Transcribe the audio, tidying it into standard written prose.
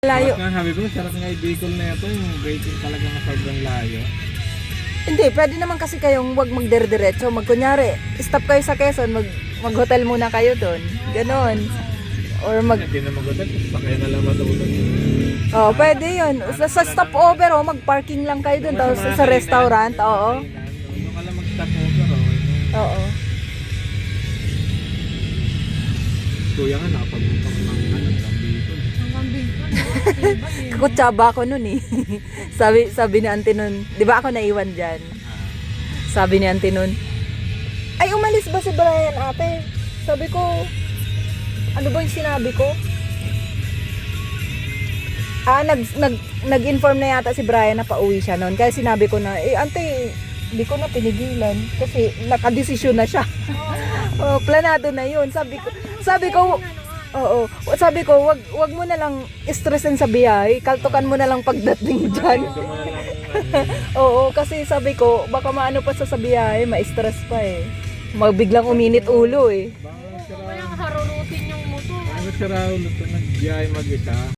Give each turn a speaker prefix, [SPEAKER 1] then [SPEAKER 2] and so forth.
[SPEAKER 1] Layo.
[SPEAKER 2] Nga sabi ko, sarap nga i-vehicle na ito, yung vehicle talaga na sobrang layo.
[SPEAKER 1] Hindi, pwede naman kasi kayong wag magdire-diretso. Kunyari, stop kayo sa Quezon, mag-hotel muna kayo doon. Ganon. Or
[SPEAKER 2] Hindi na mag-hotel, sakay na lang matulog.
[SPEAKER 1] Oh, pwede yun. Sa stopover, mag-parking lang kayo doon. Tapos sa restaurant, oo.
[SPEAKER 2] Doon ka lang mag-stopover,
[SPEAKER 1] Oo.
[SPEAKER 2] Kuya nga, nakapaguntang ng Bicol.
[SPEAKER 3] Hanggang Bicol.
[SPEAKER 1] Kutsaba ko nun eh. sabi ni auntie nun, di ba ako naiwan dyan? Sabi ni auntie nun, ay umalis ba si Brian ate? Sabi ko, ano ba yung sinabi ko? Nag-inform na yata si Brian na pauwi siya noon. Kaya sinabi ko na, ante, hindi ko na pinigilan. Kasi nakadesisyon na siya. Oh, planado na yun. Sabi ko, oo. Sabi ko, wag mo na lang stressin sa biyahe. Kaltukan mo na lang pagdating dyan. Oo, kasi sabi ko, baka maano pa sa biyahe, ma-stress pa eh. Magbiglang uminit ulo eh.
[SPEAKER 3] Kaya harunutin yung motor.
[SPEAKER 2] Ano si Raul ito nagbiyahe mag-isa?